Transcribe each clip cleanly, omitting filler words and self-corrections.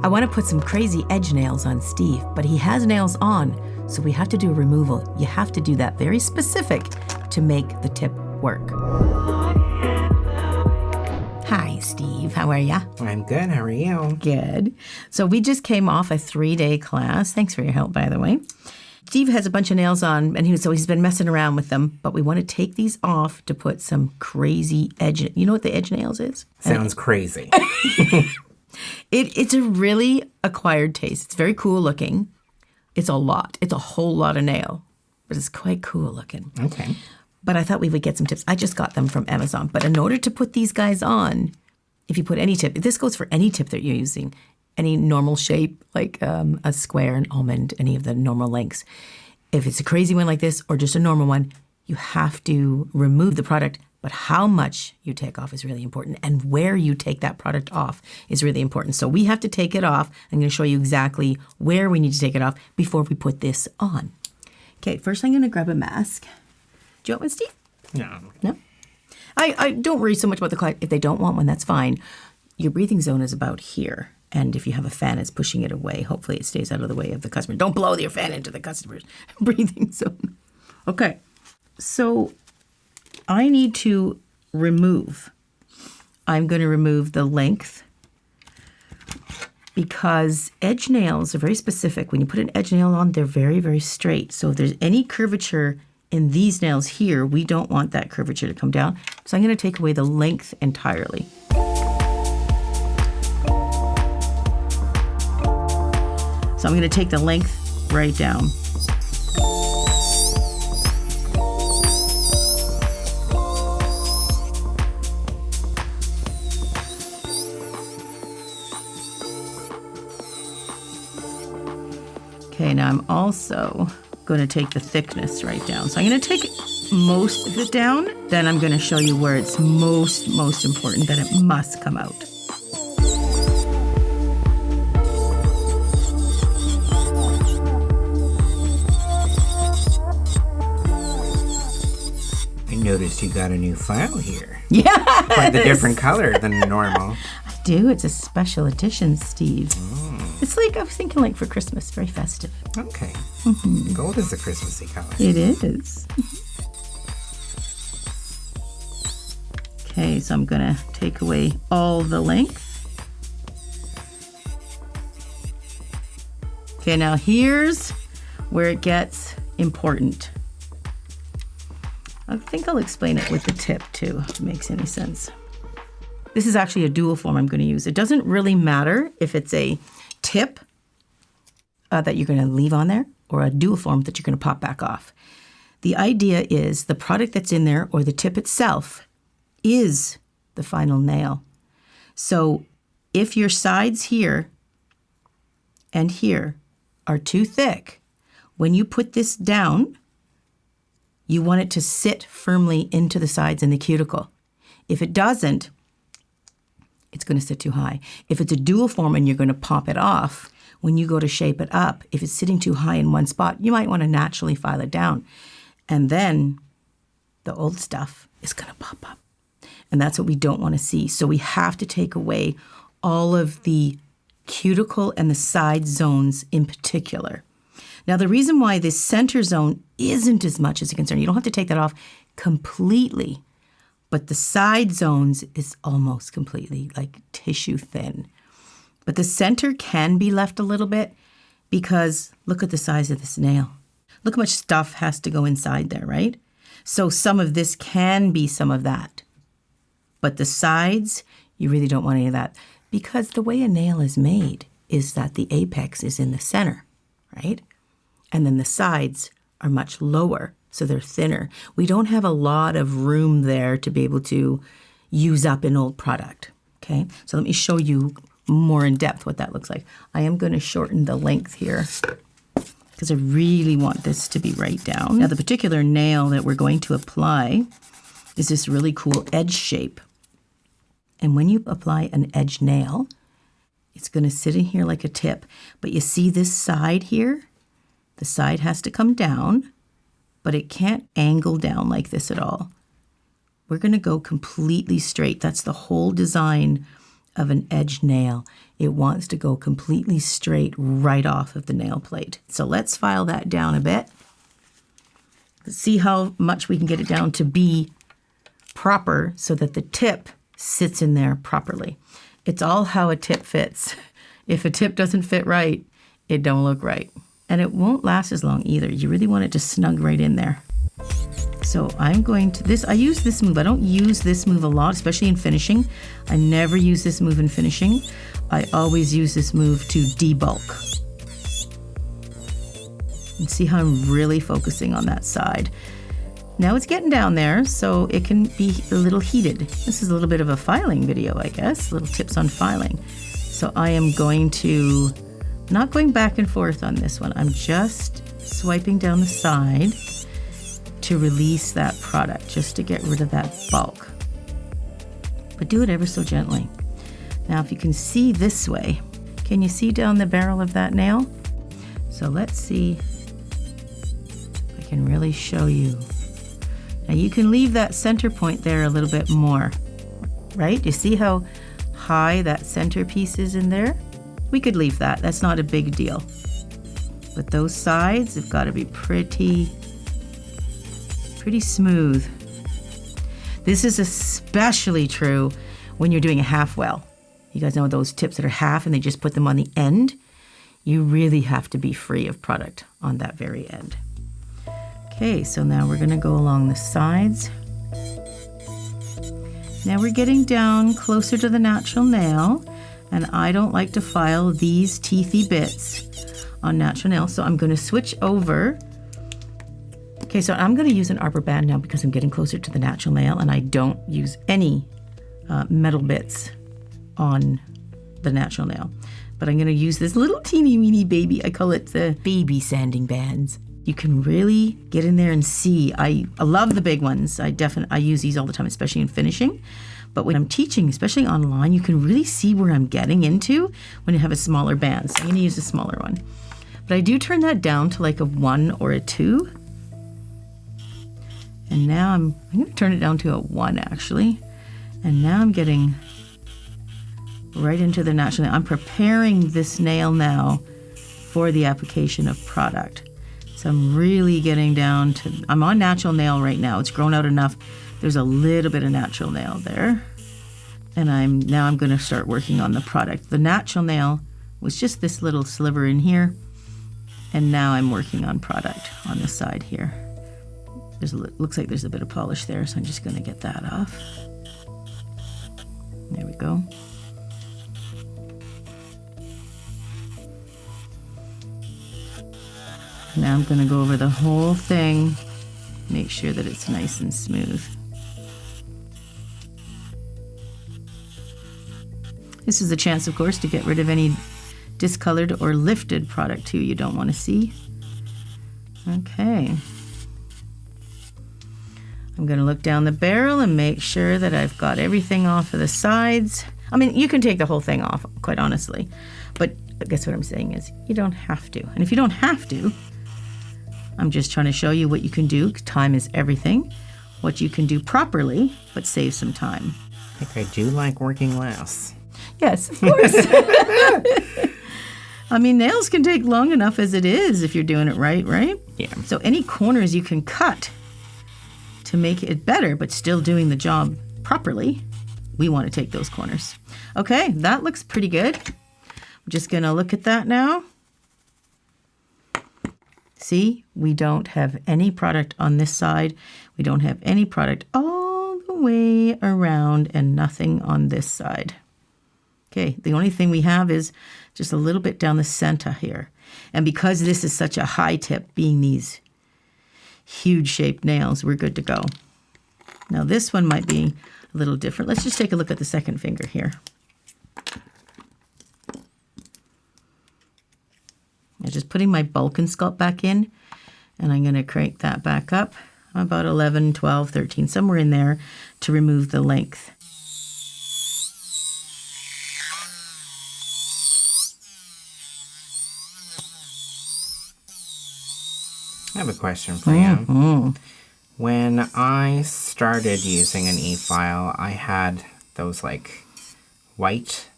I want to put some crazy edge nails on Steve, but he has nails on, so we have to do a removal. You have to do that very specific to make the tip work. Hi, Steve. How are ya? I'm good. How are you? Good. So we just came off a 3-day class. Thanks for your help, by the way. Steve has a bunch of nails on, and he's been messing around with them, but we want to take these off to put some crazy edge. You know what the edge nails is? Sounds crazy. It's a really acquired taste. It's very cool looking. It's a lot. It's a whole lot of nail, but it's quite cool looking. Okay. But I thought we would get some tips. I just got them from Amazon. But in order to put these guys on, if you put any tip, this goes for any tip that you're using, any normal shape, like a square, an almond, any of the normal lengths. If it's a crazy one like this or just a normal one, you have to remove the product. But how much you take off is really important. And where you take that product off is really important. So we have to take it off. I'm going to show you exactly where we need to take it off before we put this on. Okay, first I'm going to grab a mask. Do you want one, Steve? No. No? I don't worry so much about the client. If they don't want one, that's fine. Your breathing zone is about here. And if you have a fan, it's pushing it away. Hopefully it stays out of the way of the customer. Don't blow your fan into the customer's breathing zone. Okay. So I need to remove. I'm going to remove the length because edge nails are very specific. When you put an edge nail on, they're very, very straight. So if there's any curvature in these nails here, we don't want that curvature to come down. So I'm going to take away the length entirely. So I'm going to take the length right down. Okay, now I'm also going to take the thickness right down. So I'm going to take most of it down. Then I'm going to show you where it's most important that it must come out. I noticed you got a new file here. Yeah. Quite the different color than normal. I do. It's a special edition, Steve. It's like, I was thinking like for Christmas, very festive. Okay. Gold is a Christmassy color. It is. Okay, so I'm going to take away all the length. Okay, now here's where it gets important. I think I'll explain it with the tip too, if it makes any sense. This is actually a dual form I'm going to use. It doesn't really matter if it's a tip that you're going to leave on there or a dual form that you're going to pop back off. The idea is the product that's in there or the tip itself is the final nail. So if your sides here and here are too thick, when you put this down, you want it to sit firmly into the sides and the cuticle. If it doesn't, it's going to sit too high. If it's a dual form and you're going to pop it off, when you go to shape it up, if it's sitting too high in one spot, you might want to naturally file it down. And then the old stuff is going to pop up. And that's what we don't want to see. So we have to take away all of the cuticle and the side zones in particular. Now, the reason why this center zone isn't as much as a concern, you don't have to take that off completely, but the side zones is almost completely like tissue thin. But the center can be left a little bit because look at the size of this nail. Look how much stuff has to go inside there, right? So some of this can be some of that. But the sides, you really don't want any of that because the way a nail is made is that the apex is in the center, right? And then the sides are much lower, so they're thinner. We don't have a lot of room there to be able to use up an old product, okay? So let me show you more in depth what that looks like. I am going to shorten the length here because I really want this to be right down. Now, the particular nail that we're going to apply is this really cool edge shape. And when you apply an edge nail, it's going to sit in here like a tip. But you see this side here? The side has to come down, but it can't angle down like this at all. We're going to go completely straight. That's the whole design of an edge nail. It wants to go completely straight right off of the nail plate. So let's file that down a bit. Let's see how much we can get it down to be proper so that the tip sits in there properly. It's all how a tip fits. If a tip doesn't fit right, it don't look right. And it won't last as long either. You really want it to snug right in there. So I'm going to, I use this move. I don't use this move a lot, especially in finishing. I never use this move in finishing. I always use this move to debulk. And see how I'm really focusing on that side. Now it's getting down there, so it can be a little heated. This is a little bit of a filing video, I guess. Little tips on filing. So I am going to, not going back and forth on this one. I'm just swiping down the side to release that product, just to get rid of that bulk. But do it ever so gently. Now, if you can see this way, can you see down the barrel of that nail? So let's see if I can really show you. Now you can leave that center point there a little bit more, right? You see how high that center piece is in there? We could leave that, that's not a big deal. But those sides have got to be pretty smooth. This is especially true when you're doing a half well. You guys know those tips that are half and they just put them on the end? You really have to be free of product on that very end. Okay, so now we're gonna go along the sides. Now we're getting down closer to the natural nail, and I don't like to file these teethy bits on natural nail, so I'm gonna switch over. Okay, so I'm gonna use an arbor band now because I'm getting closer to the natural nail, and I don't use any metal bits on the natural nail. But I'm gonna use this little teeny weeny baby, I call it the baby sanding bands. You can really get in there and see. I love the big ones. I use these all the time, especially in finishing. But when I'm teaching, especially online, you can really see where I'm getting into when you have a smaller band. So I'm gonna use a smaller one. But I do turn that down to like a 1 or a 2. And now I'm gonna turn it down to a 1 actually. And now I'm getting right into the natural nail. I'm preparing this nail now for the application of product. So I'm really getting down to, I'm on natural nail right now. It's grown out enough. There's a little bit of natural nail there. And now I'm gonna start working on the product. The natural nail was just this little sliver in here. And now I'm working on product on this side here. Looks like there's a bit of polish there, so I'm just gonna get that off. There we go. Now I'm gonna go over the whole thing, make sure that it's nice and smooth. This is a chance, of course, to get rid of any discolored or lifted product too you don't want to see. Okay. I'm gonna look down the barrel and make sure that I've got everything off of the sides. I mean, you can take the whole thing off, quite honestly, but I guess what I'm saying is you don't have to. And if you don't have to, I'm just trying to show you what you can do. Time is everything. What you can do properly, but save some time. I think I do like working less. Yes, of course. I mean, nails can take long enough as it is if you're doing it right, right? Yeah. So any corners you can cut to make it better, but still doing the job properly, we want to take those corners. Okay, that looks pretty good. I'm just gonna look at that now. See, we don't have any product on this side. We don't have any product all the way around and nothing on this side. Okay, the only thing we have is just a little bit down the center here. And because this is such a high tip, being these huge shaped nails, we're good to go. Now this one might be a little different. Let's just take a look at the second finger here. I'm just putting my Balkan sculpt back in, and I'm going to crank that back up about 11, 12, 13, somewhere in there to remove the length. I have a question for you. When I started using an e-file, I had those like white,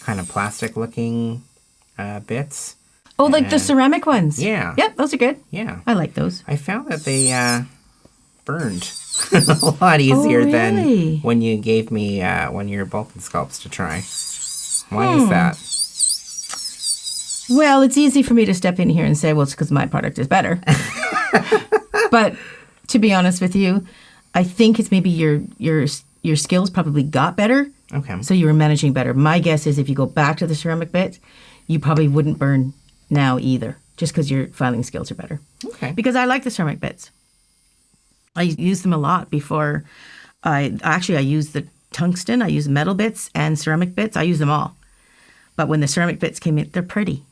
kind of plastic-looking bits. Oh, like the ceramic ones? Yeah. Yep, those are good. Yeah. I like those. I found that they burned a lot easier really? than when you gave me one of your Vulcan sculpts to try. Why is that? Well, it's easy for me to step in here and say, well, it's because my product is better. But to be honest with you, I think it's maybe your skills probably got better. Okay. So you were managing better. My guess is if you go back to the ceramic bits, you probably wouldn't burn now either, just because your filing skills are better. Okay. Because I like the ceramic bits. I use them a lot before I use the tungsten, I use metal bits and ceramic bits. I use them all. But when the ceramic bits came in, they're pretty.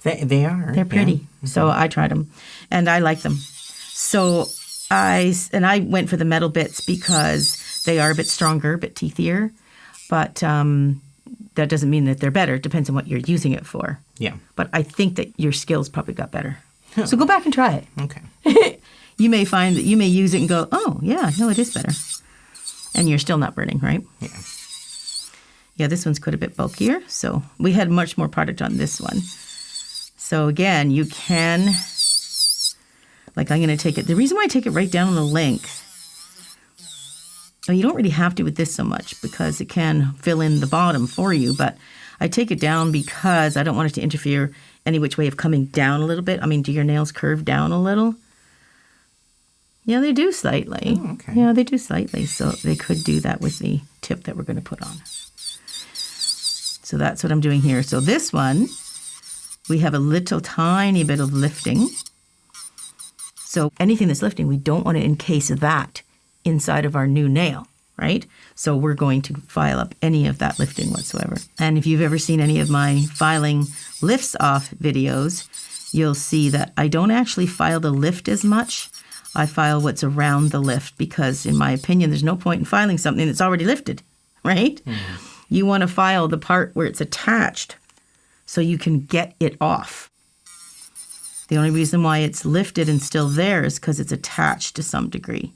They are. They're pretty. Yeah. Mm-hmm. So I tried them and I like them. So I went for the metal bits because they are a bit stronger, a bit teethier. But that doesn't mean that they're better. It depends on what you're using it for. Yeah. But I think that your skills probably got better. So go back and try it. Okay. You may find that you may use it and go, oh, yeah, no, it is better. And you're still not burning, right? Yeah. Yeah, this one's quite a bit bulkier. So we had much more product on this one. So again, you can, like I'm going to take it. The reason why I take it right down on the length, well, you don't really have to with this so much because it can fill in the bottom for you. But I take it down because I don't want it to interfere any which way of coming down a little bit. I mean, do your nails curve down a little? Yeah, they do slightly. Oh, okay. Yeah, they do slightly. So they could do that with the tip that we're going to put on. So that's what I'm doing here. So this one, we have a little tiny bit of lifting. So anything that's lifting, we don't want to encase that inside of our new nail, right? So we're going to file up any of that lifting whatsoever. And if you've ever seen any of my filing lifts off videos, you'll see that I don't actually file the lift as much. I file what's around the lift because, in my opinion, there's no point in filing something that's already lifted, right? Mm-hmm. You want to file the part where it's attached so you can get it off. The only reason why it's lifted and still there is because it's attached to some degree.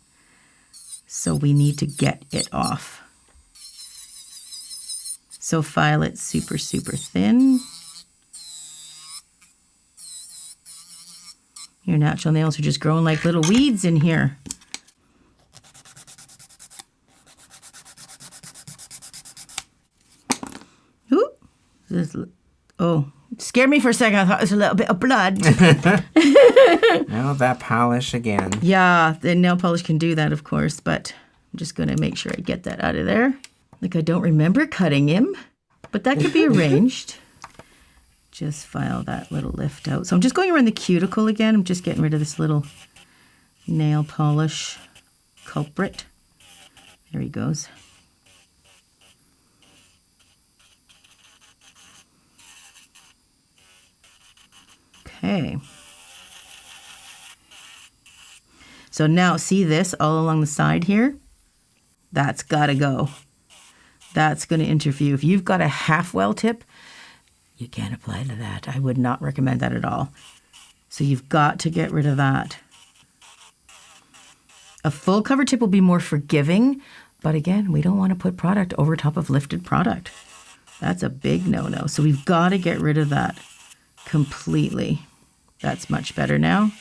So we need to get it off. So file it super, super thin. Your natural nails are just growing like little weeds in here. Ooh. Oh, it scared me for a second. I thought it was a little bit of blood. Now that polish again. Yeah, the nail polish can do that, of course, but I'm just going to make sure I get that out of there. Like I don't remember cutting him, but that could be arranged. Just file that little lift out. So I'm just going around the cuticle again. I'm just getting rid of this little nail polish culprit. There he goes. Okay. So now see this all along the side here? That's got to go. That's going to interfere. If you've got a half well tip, you can't apply to that. I would not recommend that at all. So you've got to get rid of that. A full cover tip will be more forgiving, but again, we don't want to put product over top of lifted product. That's a big no-no. So we've got to get rid of that completely. That's much better now.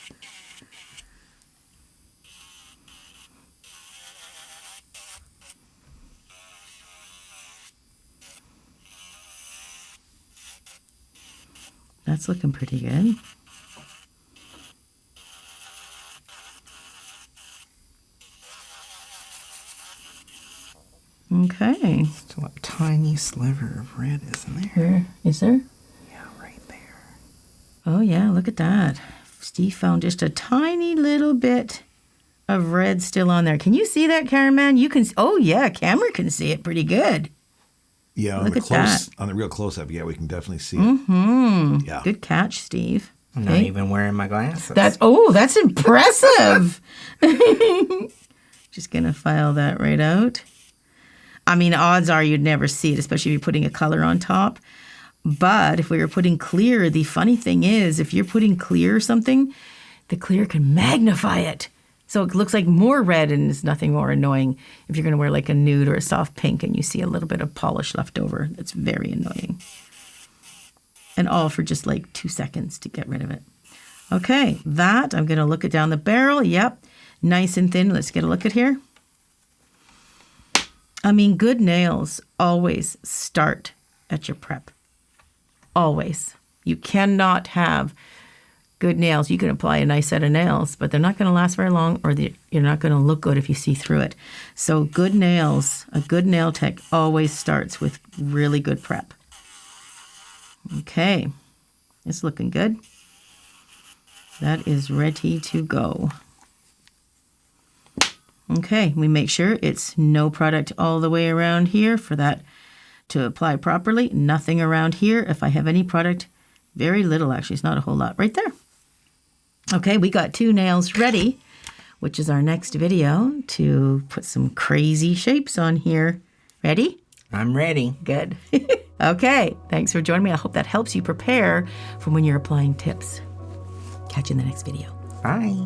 That's looking pretty good. Okay. Still a tiny sliver of red, isn't there? Where is there? Yeah, right there. Oh yeah, look at that. Steve found just a tiny little bit of red still on there. Can you see that, Cameraman? You can. Oh yeah, camera can see it pretty good. Yeah, on Look the at that. on the real close up, yeah, we can definitely see it. Mm-hmm. Yeah. Good catch, Steve. I'm not even wearing my glasses. That's impressive. Just gonna file that right out. I mean, odds are you'd never see it, especially if you're putting a color on top. But if we were putting clear, the funny thing is, if you're putting clear or something, the clear can magnify it. So it looks like more red and is nothing more annoying if you're going to wear like a nude or a soft pink and you see a little bit of polish left over. That's very annoying. And all for just like 2 seconds to get rid of it. Okay, that, I'm going to look it down the barrel. Yep, nice and thin. Let's get a look at here. I mean, good nails always start at your prep. Always. You cannot have good nails. You can apply a nice set of nails, but they're not going to last very long, or you're not going to look good if you see through it. So good nails, a good nail tech always starts with really good prep. Okay, it's looking good. That is ready to go. Okay, we make sure it's no product all the way around here for that to apply properly. Nothing around here. If I have any product, very little actually, it's not a whole lot right there. Okay, we got 2 nails ready, which is our next video to put some crazy shapes on here. Ready? I'm ready. Good. Okay, thanks for joining me. I hope that helps you prepare for when you're applying tips. Catch you in the next video. Bye.